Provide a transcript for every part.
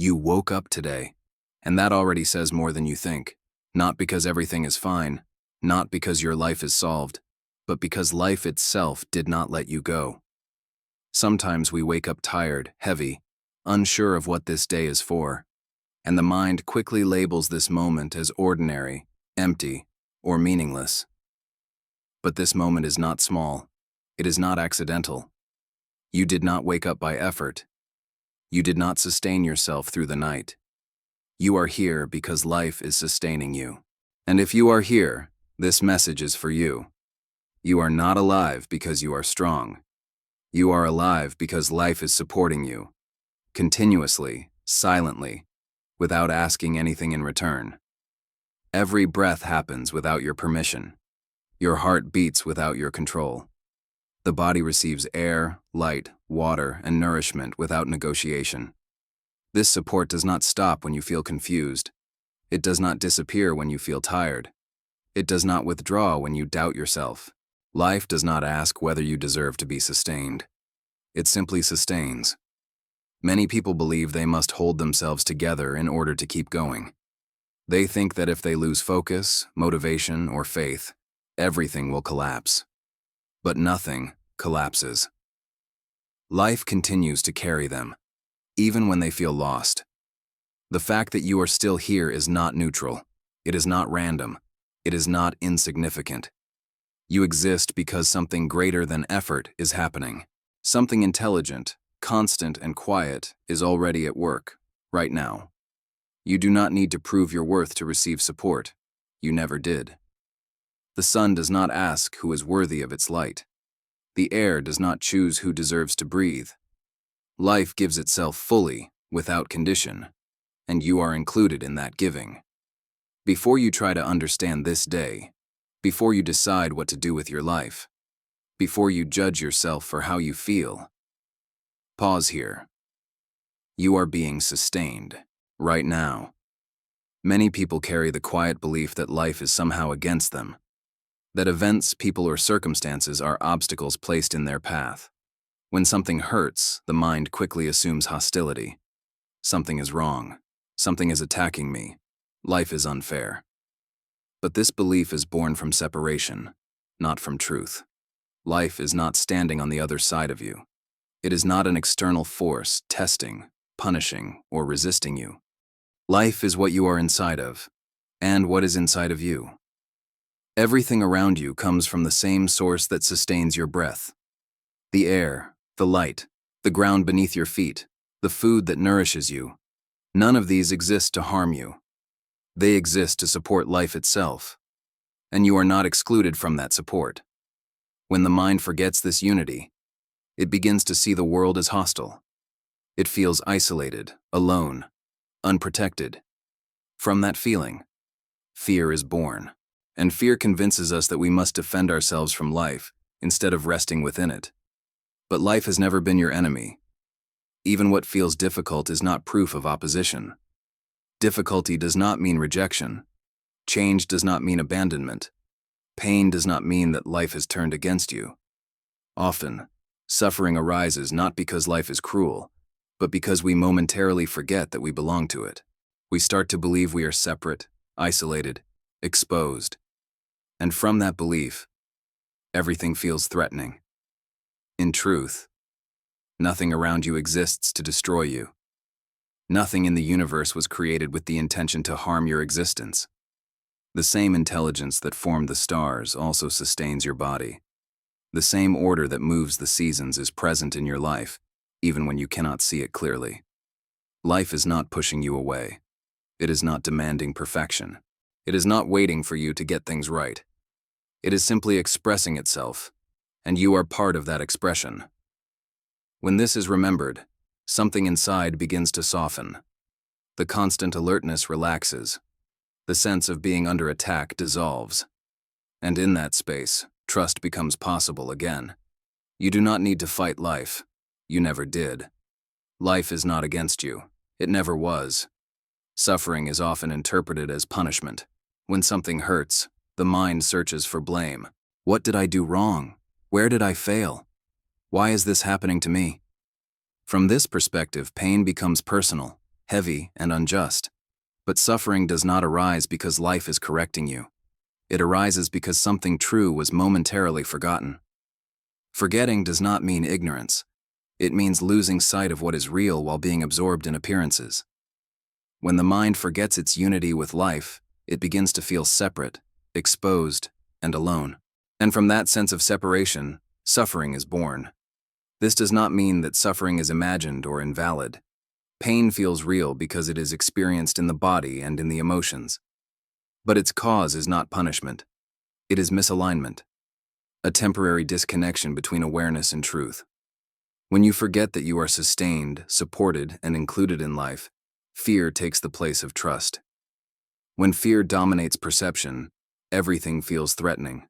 You woke up today, and that already says more than you think. Not because everything is fine, not because your life is solved, but because life itself did not let you go. Sometimes we wake up tired, heavy, unsure of what this day is for, and the mind quickly labels this moment as ordinary, empty, or meaningless. But this moment is not small. It is not accidental. You did not wake up by effort. You did not sustain yourself through the night. You are here because life is sustaining you. And if you are here, this message is for you. You are not alive because you are strong. You are alive because life is supporting you, continuously, silently, without asking anything in return. Every breath happens without your permission. Your heart beats without your control. The body receives air, light, water, and nourishment without negotiation. This support does not stop when you feel confused. It does not disappear when you feel tired. It does not withdraw when you doubt yourself. Life does not ask whether you deserve to be sustained. It simply sustains. Many people believe they must hold themselves together in order to keep going. They think that if they lose focus, motivation, or faith, everything will collapse. But nothing collapses. Life continues to carry them, even when they feel lost. The fact that you are still here is not neutral. It is not random. It is not insignificant. You exist because something greater than effort is happening. Something intelligent, constant, and quiet is already at work, right now. You do not need to prove your worth to receive support. You never did. The sun does not ask who is worthy of its light. The air does not choose who deserves to breathe. Life gives itself fully, without condition, and you are included in that giving. Before you try to understand this day, before you decide what to do with your life, before you judge yourself for how you feel, pause here. You are being sustained, right now. Many people carry the quiet belief that life is somehow against them, that events, people, or circumstances are obstacles placed in their path. When something hurts, the mind quickly assumes hostility. Something is wrong. Something is attacking me. Life is unfair. But this belief is born from separation, not from truth. Life is not standing on the other side of you. It is not an external force testing, punishing, or resisting you. Life is what you are inside of, and what is inside of you. Everything around you comes from the same source that sustains your breath. The air, the light, the ground beneath your feet, the food that nourishes you. None of these exist to harm you. They exist to support life itself, and you are not excluded from that support. When the mind forgets this unity, it begins to see the world as hostile. It feels isolated, alone, unprotected. From that feeling, fear is born, and fear convinces us that we must defend ourselves from life instead of resting within it. But life has never been your enemy. Even what feels difficult is not proof of opposition. Difficulty does not mean rejection. Change does not mean abandonment. Pain does not mean that life has turned against you. Often, suffering arises not because life is cruel, but because we momentarily forget that we belong to it. We start to believe we are separate, isolated, exposed. And from that belief, everything feels threatening. In truth, nothing around you exists to destroy you. Nothing in the universe was created with the intention to harm your existence. The same intelligence that formed the stars also sustains your body. The same order that moves the seasons is present in your life, even when you cannot see it clearly. Life is not pushing you away. It is not demanding perfection. It is not waiting for you to get things right. It is simply expressing itself, and you are part of that expression. When this is remembered, something inside begins to soften. The constant alertness relaxes. The sense of being under attack dissolves. And in that space, trust becomes possible again. You do not need to fight life. You never did. Life is not against you. It never was. Suffering is often interpreted as punishment. When something hurts, the mind searches for blame. What did I do wrong? Where did I fail? Why is this happening to me? From this perspective, pain becomes personal, heavy, and unjust. But suffering does not arise because life is correcting you. It arises because something true was momentarily forgotten. Forgetting does not mean ignorance. It means losing sight of what is real while being absorbed in appearances. When the mind forgets its unity with life, it begins to feel separate, exposed, and alone. And from that sense of separation, suffering is born. This does not mean that suffering is imagined or invalid. Pain feels real because it is experienced in the body and in the emotions. But its cause is not punishment. It is misalignment, a temporary disconnection between awareness and truth. When you forget that you are sustained, supported, and included in life, fear takes the place of trust. When fear dominates perception, everything feels threatening.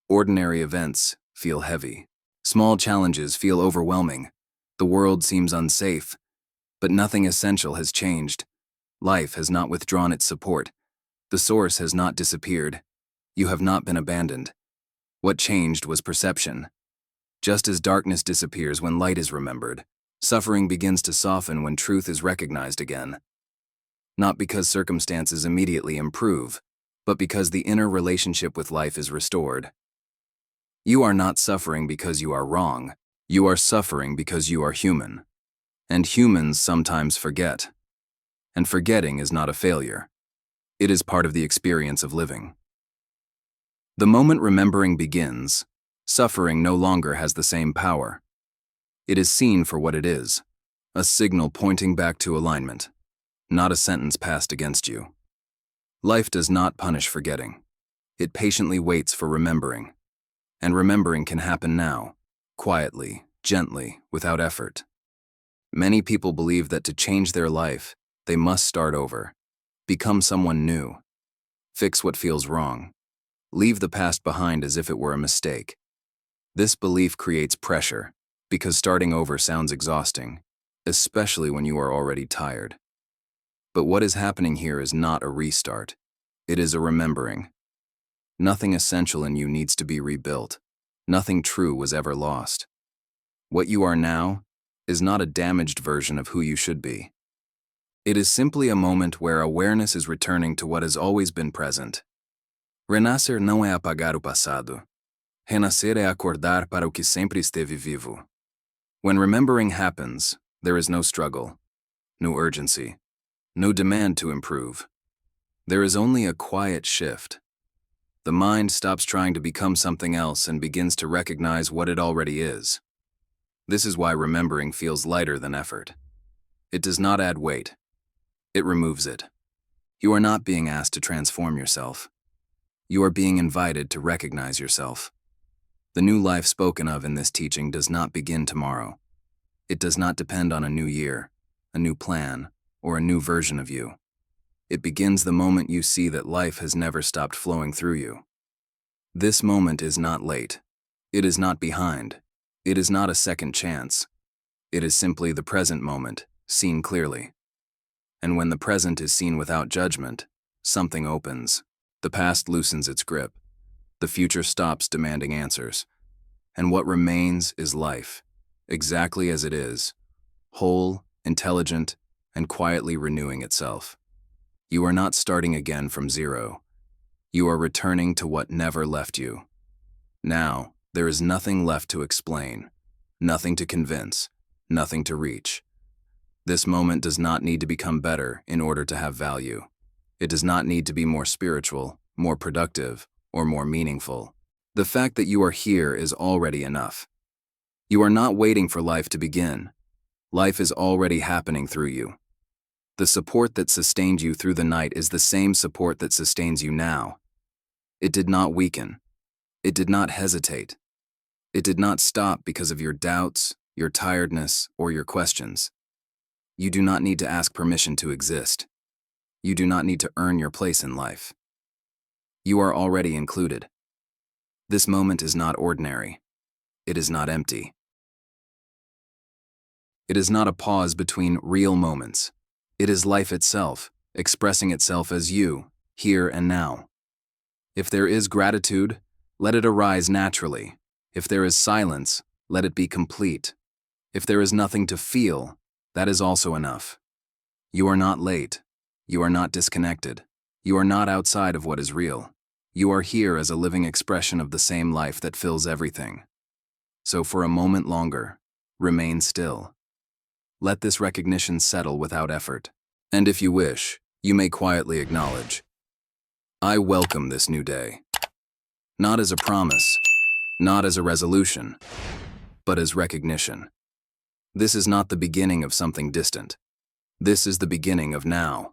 Ordinary events feel heavy. Small challenges feel overwhelming. The world seems unsafe. But nothing essential has changed. Life has not withdrawn its support. The source has not disappeared. You have not been abandoned. What changed was perception. Just as darkness disappears when light is remembered, suffering begins to soften when truth is recognized again. Not because circumstances immediately improve, but because the inner relationship with life is restored. You are not suffering because you are wrong. You are suffering because you are human. And humans sometimes forget. And forgetting is not a failure. It is part of the experience of living. The moment remembering begins, suffering no longer has the same power. It is seen for what it is, a signal pointing back to alignment, not a sentence passed against you. Life does not punish forgetting. It patiently waits for remembering. And remembering can happen now, quietly, gently, without effort. Many people believe that to change their life, they must start over, become someone new, fix what feels wrong, leave the past behind as if it were a mistake. This belief creates pressure, because starting over sounds exhausting, especially when you are already tired. But what is happening here is not a restart. It is a remembering. Nothing essential in you needs to be rebuilt. Nothing true was ever lost. What you are now is not a damaged version of who you should be. It is simply a moment where awareness is returning to what has always been present. Renascer não é apagar o passado. Renascer é acordar para o que sempre esteve vivo. When remembering happens, there is no struggle, no urgency, no demand to improve. There is only a quiet shift. The mind stops trying to become something else and begins to recognize what it already is. This is why remembering feels lighter than effort. It does not add weight. It removes it. You are not being asked to transform yourself. You are being invited to recognize yourself. The new life spoken of in this teaching does not begin tomorrow. It does not depend on a new year, a new plan, or a new version of you. It begins the moment you see that life has never stopped flowing through you. This moment is not late. It is not behind. It is not a second chance. It is simply the present moment, seen clearly. And when the present is seen without judgment, something opens. The past loosens its grip. The future stops demanding answers. And what remains is life, exactly as it is, whole, intelligent, and quietly renewing itself. You are not starting again from zero. You are returning to what never left you. Now, there is nothing left to explain, nothing to convince, nothing to reach. This moment does not need to become better in order to have value. It does not need to be more spiritual, more productive, or more meaningful. The fact that you are here is already enough. You are not waiting for life to begin. Life is already happening through you. The support that sustained you through the night is the same support that sustains you now. It did not weaken. It did not hesitate. It did not stop because of your doubts, your tiredness, or your questions. You do not need to ask permission to exist. You do not need to earn your place in life. You are already included. This moment is not ordinary. It is not empty. It is not a pause between real moments. It is life itself, expressing itself as you, here and now. If there is gratitude, let it arise naturally. If there is silence, let it be complete. If there is nothing to feel, that is also enough. You are not late. You are not disconnected. You are not outside of what is real. You are here as a living expression of the same life that fills everything. So for a moment longer, remain still. Let this recognition settle without effort. And if you wish, you may quietly acknowledge, I welcome this new day. Not as a promise, not as a resolution, but as recognition. This is not the beginning of something distant. This is the beginning of now.